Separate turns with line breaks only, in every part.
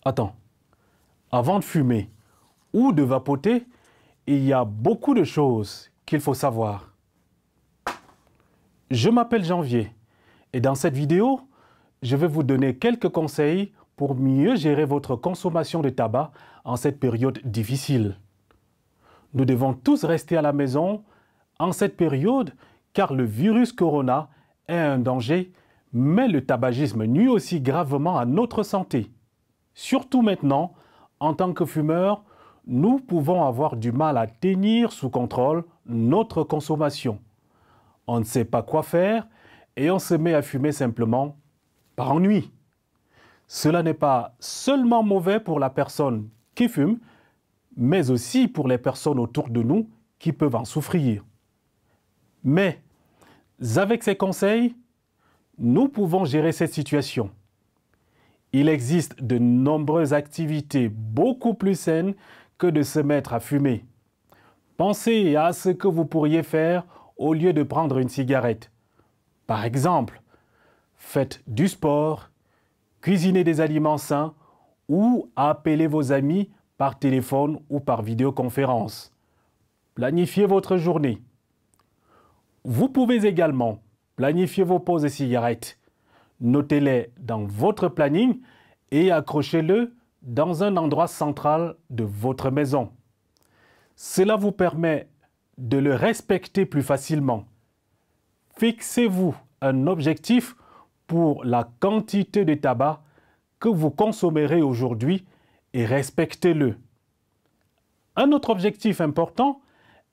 Attends, avant de fumer ou de vapoter, il y a beaucoup de choses qu'il faut savoir. Je m'appelle Janvier et dans cette vidéo, je vais vous donner quelques conseils pour mieux gérer votre consommation de tabac en cette période difficile. Nous devons tous rester à la maison en cette période car le virus Corona est un danger, mais le tabagisme nuit aussi gravement à notre santé. Surtout maintenant, en tant que fumeur, nous pouvons avoir du mal à tenir sous contrôle notre consommation. On ne sait pas quoi faire et on se met à fumer simplement par ennui. Cela n'est pas seulement mauvais pour la personne qui fume, mais aussi pour les personnes autour de nous qui peuvent en souffrir. Mais avec ces conseils, nous pouvons gérer cette situation. Il existe de nombreuses activités beaucoup plus saines que de se mettre à fumer. Pensez à ce que vous pourriez faire au lieu de prendre une cigarette. Par exemple, faites du sport, cuisinez des aliments sains ou appelez vos amis par téléphone ou par vidéoconférence. Planifiez votre journée. Vous pouvez également planifier vos pauses de cigarettes. Notez-les dans votre planning et accrochez-le dans un endroit central de votre maison. Cela vous permet de le respecter plus facilement. Fixez-vous un objectif pour la quantité de tabac que vous consommerez aujourd'hui et respectez-le. Un autre objectif important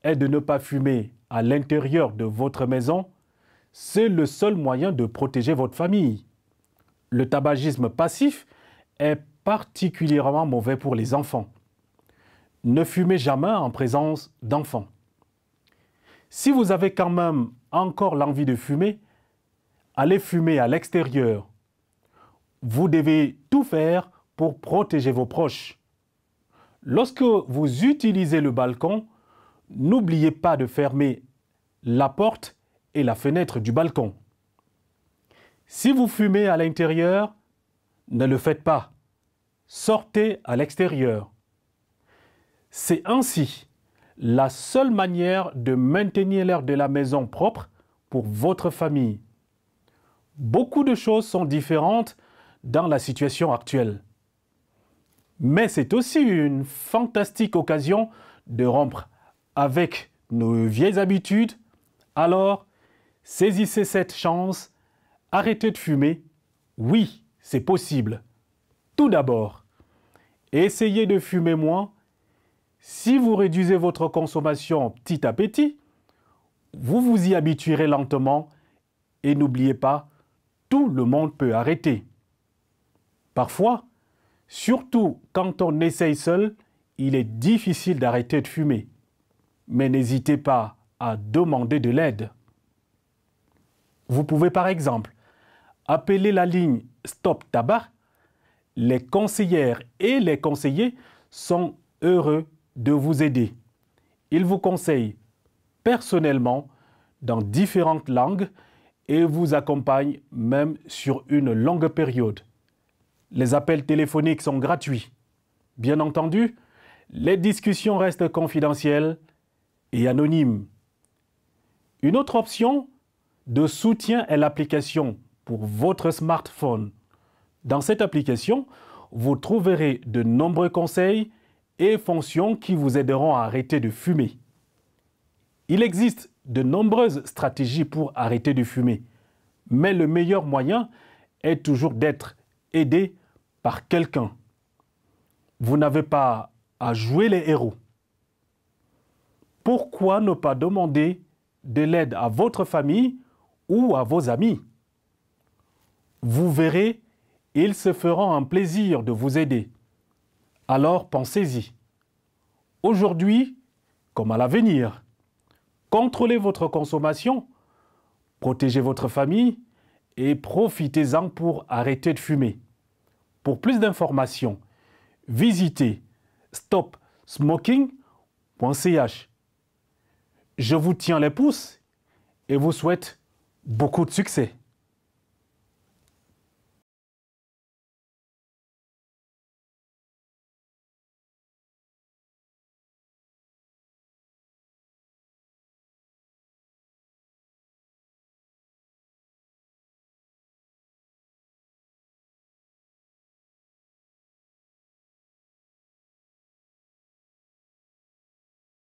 est de ne pas fumer à l'intérieur de votre maison. C'est le seul moyen de protéger votre famille. Le tabagisme passif est particulièrement mauvais pour les enfants. Ne fumez jamais en présence d'enfants. Si vous avez quand même encore l'envie de fumer, allez fumer à l'extérieur. Vous devez tout faire pour protéger vos proches. Lorsque vous utilisez le balcon, n'oubliez pas de fermer la porte et la fenêtre du balcon. Si vous fumez à l'intérieur, ne le faites pas. Sortez à l'extérieur. C'est ainsi la seule manière de maintenir l'air de la maison propre pour votre famille. Beaucoup de choses sont différentes dans la situation actuelle. Mais c'est aussi une fantastique occasion de rompre avec nos vieilles habitudes. Alors, saisissez cette chance, arrêtez de fumer. Oui, c'est possible. Tout d'abord, essayez de fumer moins. Si vous réduisez votre consommation petit à petit, vous vous y habituerez lentement et n'oubliez pas, tout le monde peut arrêter. Parfois, surtout quand on essaye seul, il est difficile d'arrêter de fumer. Mais n'hésitez pas à demander de l'aide. Vous pouvez par exemple appeler la ligne Stop Tabac. Les conseillères et les conseillers sont heureux de vous aider. Ils vous conseillent personnellement dans différentes langues et vous accompagnent même sur une longue période. Les appels téléphoniques sont gratuits. Bien entendu, les discussions restent confidentielles et anonymes. Une autre option de soutien est l'application pour votre smartphone. Dans cette application, vous trouverez de nombreux conseils et fonctions qui vous aideront à arrêter de fumer. Il existe de nombreuses stratégies pour arrêter de fumer, mais le meilleur moyen est toujours d'être aidé par quelqu'un. Vous n'avez pas à jouer les héros. Pourquoi ne pas demander de l'aide à votre famille ou à vos amis? Vous verrez, ils se feront un plaisir de vous aider. Alors pensez-y. Aujourd'hui, comme à l'avenir, contrôlez votre consommation, protégez votre famille et profitez-en pour arrêter de fumer. Pour plus d'informations, visitez stopsmoking.ch. Je vous tiens les pouces et vous souhaite beaucoup de succès.